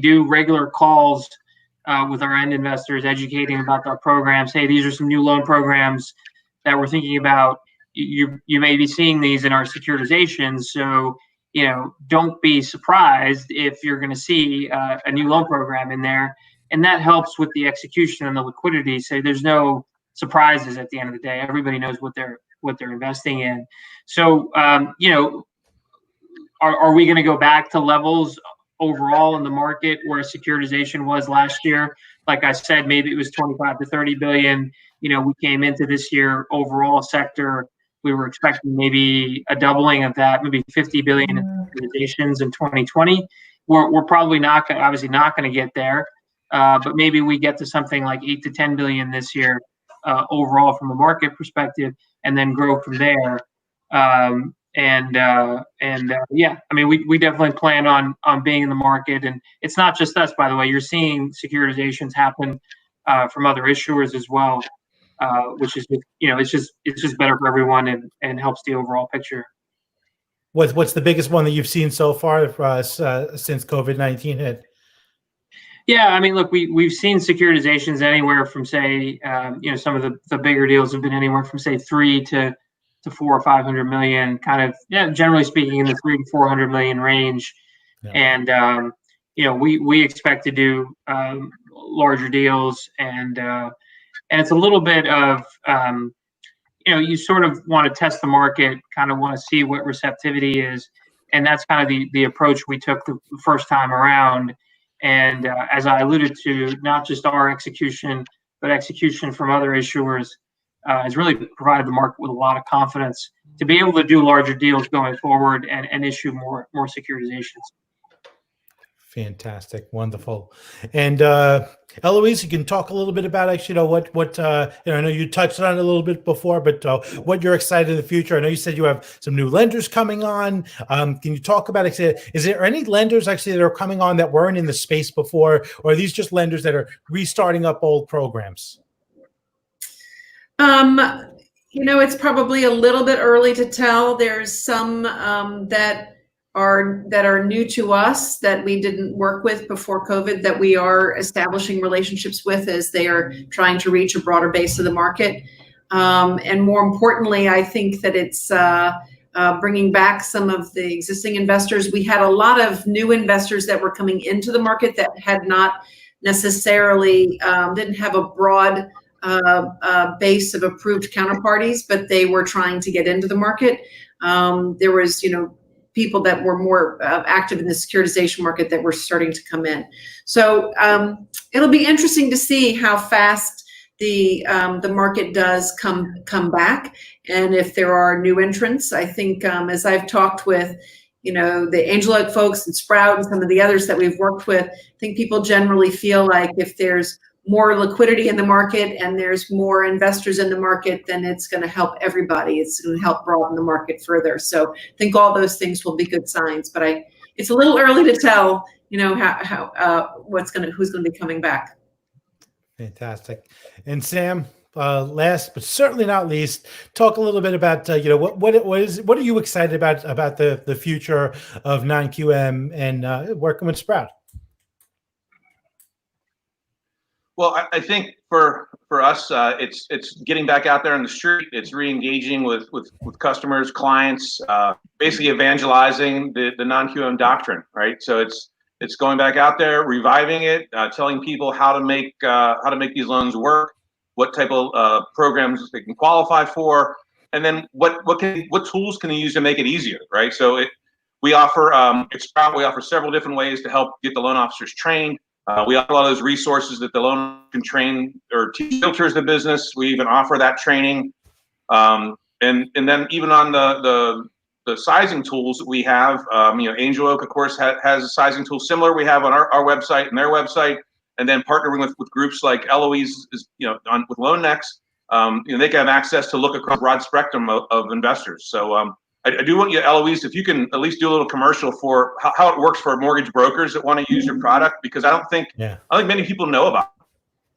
do regular calls with our end investors, educating about our programs. Hey, these are some new loan programs that we're thinking about. You may be seeing these in our securitizations, so don't be surprised if you're going to see a new loan program in there, and that helps with the execution and the liquidity. So there's no surprises at the end of the day. Everybody knows what they're investing in. So are we going to go back to levels overall in the market where securitization was last year? Like I said, maybe it was 25 to 30 billion. We came into this year overall sector, we were expecting maybe a doubling of that, maybe 50 billion in securitizations in 2020. We're probably obviously not going to get there, but maybe we get to something like 8 to 10 billion this year overall from a market perspective, and then grow from there. Yeah, I mean, we definitely plan on being in the market, and it's not just us, by the way. You're seeing securitizations happen from other issuers as well, which is it's just better for everyone and helps the overall picture. What's the biggest one that you've seen so far since COVID-19 hit? Yeah, I mean, look, we've seen securitizations anywhere from, say, some of the bigger deals have been anywhere from, say, 3 to to 400 or 500 million, kind of, generally speaking, in the 300 to 400 million range. Yeah. And we expect to do larger deals, and it's a little bit of you sort of want to test the market, kind of want to see what receptivity is, and that's kind of the approach we took the first time around. And as I alluded to, not just our execution, but execution from other issuers has really provided the market with a lot of confidence to be able to do larger deals going forward and issue more securitizations. Fantastic, wonderful. And Eloise, you can talk a little bit about actually, what I know you touched on it a little bit before, but what you're excited in the future. I know you said you have some new lenders coming on. Can you talk about actually, is there any lenders actually that are coming on that weren't in the space before, or are these just lenders that are restarting up old programs? It's probably a little bit early to tell. There's some that are new to us that we didn't work with before COVID, that we are establishing relationships with as they are trying to reach a broader base of the market. And more importantly, I think that it's bringing back some of the existing investors. We had a lot of new investors that were coming into the market that had not necessarily, didn't have a broad base of approved counterparties, but they were trying to get into the market. There was, people that were more active in the securitization market that were starting to come in. So it'll be interesting to see how fast the market does come back, and if there are new entrants. I think as I've talked with the Angel Oak folks and Sprout and some of the others that we've worked with, I think people generally feel like if there's more liquidity in the market and there's more investors in the market, then it's going to help everybody. It's going to help broaden the market further. So I think all those things will be good signs, but it's a little early to tell, who's going to be coming back. Fantastic. And Sam, last but certainly not least, talk a little bit about what are you excited about the future of non-QM and working with Sprout? Well, I think for us, it's getting back out there on the street. It's re-engaging with customers, clients, basically evangelizing the non-QM doctrine, right? So it's going back out there, reviving it, telling people how to make these loans work, what type of programs they can qualify for, and then what tools can they use to make it easier, right? So we offer at Sprout, we offer several different ways to help get the loan officers trained. We have a lot of those resources that the loan can train or teach filters the business. We even offer that training. And then even on the sizing tools that we have, Angel Oak, of course, has a sizing tool similar we have on our website and their website. And then partnering with groups like Eloise is, with LoanNEX, they can have access to look across a broad spectrum of investors. So I do want you, Eloise, if you can at least do a little commercial for how it works for mortgage brokers that want to use your product, because I don't think many people know about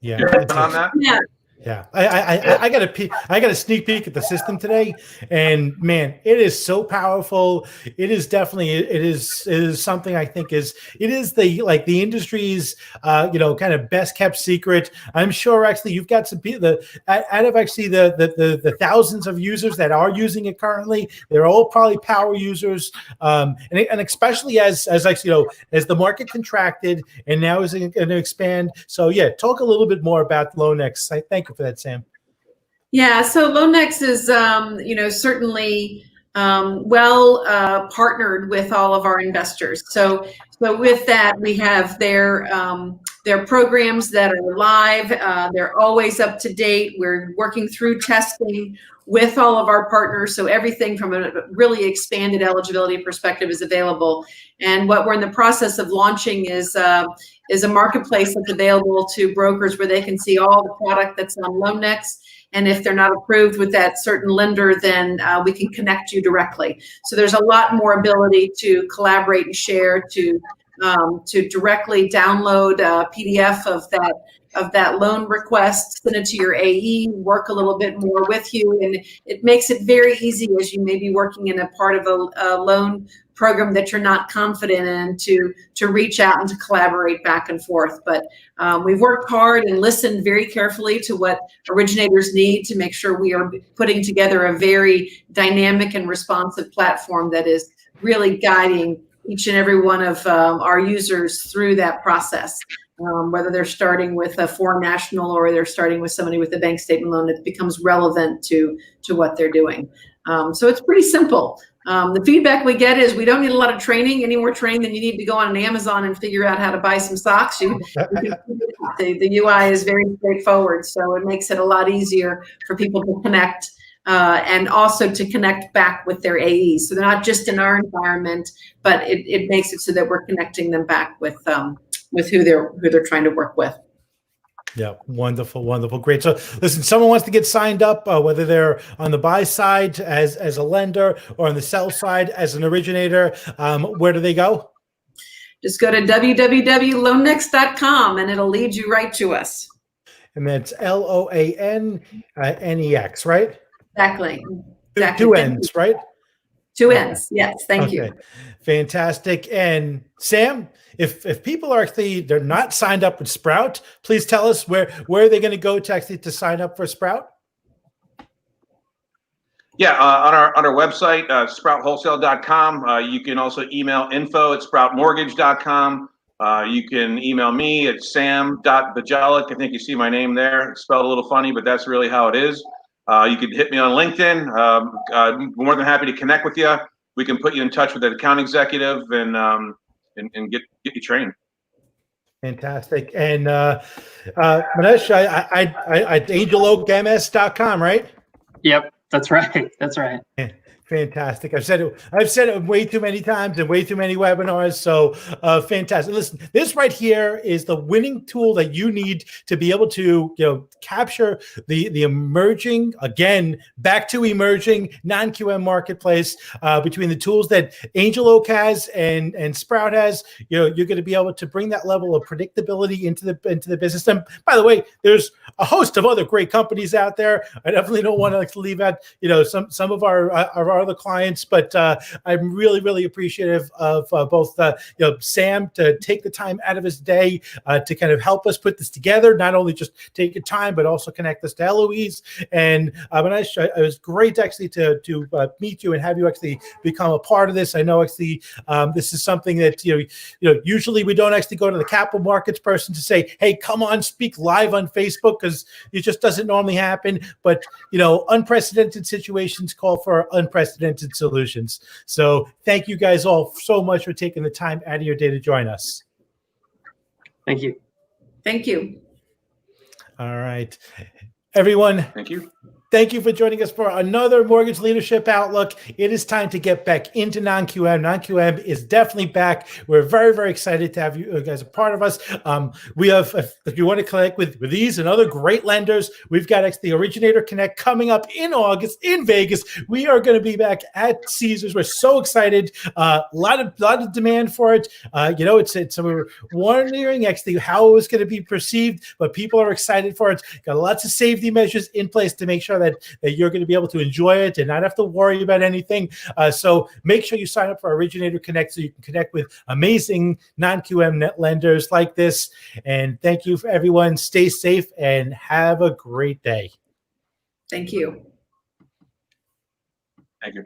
it. Yeah. On that? Yeah. Yeah, I got a sneak peek at the system today, and man, it is so powerful. It is definitely it is something I think is the industry's kind of best kept secret. I'm sure actually you've got some people out of actually the thousands of users that are using it currently. They're all probably power users, and especially as actually as the market contracted and now is going to expand. So yeah, talk a little bit more about LoanNEX. I thank you for that, Sam. Yeah, so LoanNEX is, certainly well partnered with all of our investors. So with that, we have their programs that are live. They're always up to date. We're working through testing with all of our partners. So everything from a really expanded eligibility perspective is available. And what we're in the process of launching is a marketplace that's available to brokers where they can see all the product that's on LoanNEX. And if they're not approved with that certain lender, then we can connect you directly. So there's a lot more ability to collaborate and share, to directly download a PDF of of that loan request, send it to your AE, work a little bit more with you, and it makes it very easy as you may be working in a part of a loan program that you're not confident in to reach out and to collaborate back and forth. But we've worked hard and listened very carefully to what originators need to make sure we are putting together a very dynamic and responsive platform that is really guiding each and every one of our users through that process. Whether they're starting with a foreign national or they're starting with somebody with a bank statement loan, it becomes relevant to what they're doing. So it's pretty simple. The feedback we get is we don't need a lot of training, any more training than you need to go on an Amazon and figure out how to buy some socks. The UI is very straightforward, so it makes it a lot easier for people to connect and also to connect back with their AEs. So they're not just in our environment, but it makes it so that we're connecting them back with who they're trying to work with. Yeah, wonderful, wonderful, great. So, listen, someone wants to get signed up, whether they're on the buy side as a lender or on the sell side as an originator. Where do they go? Just go to www.LoanNEX.com and it'll lead you right to us. And that's LoanNEX, right? Exactly. Two N's, right? Two N's. Yes. Thank you. Fantastic. And Sam, if people are they're not signed up with Sprout, please tell us where are they going to go to sign up for Sprout? Yeah, on our website, sprouthwholesale.com. You can also email info@sproutmortgage.com. You can email me at sam.bjelac. I think you see my name there. It's spelled a little funny, but that's really how it is. You can hit me on LinkedIn. More than happy to connect with you. We can put you in touch with an account executive and get you trained. Fantastic. And Manish, I angeloakms.com, right? Yep, that's right. That's right. Fantastic. I've said it way too many times and way too many webinars. So fantastic. Listen, this right here is the winning tool that you need to be able to, capture the emerging, again, back to emerging non-QM marketplace between the tools that Angel Oak has and Sprout has. You're going to be able to bring that level of predictability into the business. And by the way, there's a host of other great companies out there. I definitely don't want to leave out, some of our other clients, but I'm really, really appreciative of both Sam to take the time out of his day to kind of help us put this together, not only just take your time, but also connect us to Eloise. And Manish, it was great actually to meet you and have you actually become a part of this. I know actually this is something that usually we don't actually go to the capital markets person to say, hey, come on, speak live on Facebook, because it just doesn't normally happen. But unprecedented situations call for unprecedented solutions. So thank you guys all so much for taking the time out of your day to join us. Thank you. Thank you. All right, everyone. Thank you. Thank you for joining us for another Mortgage Leadership Outlook. It is time to get back into non-QM. Non-QM is definitely back. We're very, very excited to have you guys a part of us. We have, if you want to connect with these and other great lenders, we've got the Originator Connect coming up in August in Vegas. We are going to be back at Caesars. We're so excited. A lot of demand for it. We're wondering actually how it was going to be perceived, but people are excited for it. Got lots of safety measures in place to make sure that you're going to be able to enjoy it and not have to worry about anything. So make sure you sign up for Originator Connect so you can connect with amazing non-QM net lenders like this. And thank you for everyone. Stay safe and have a great day. Thank you. Thank you.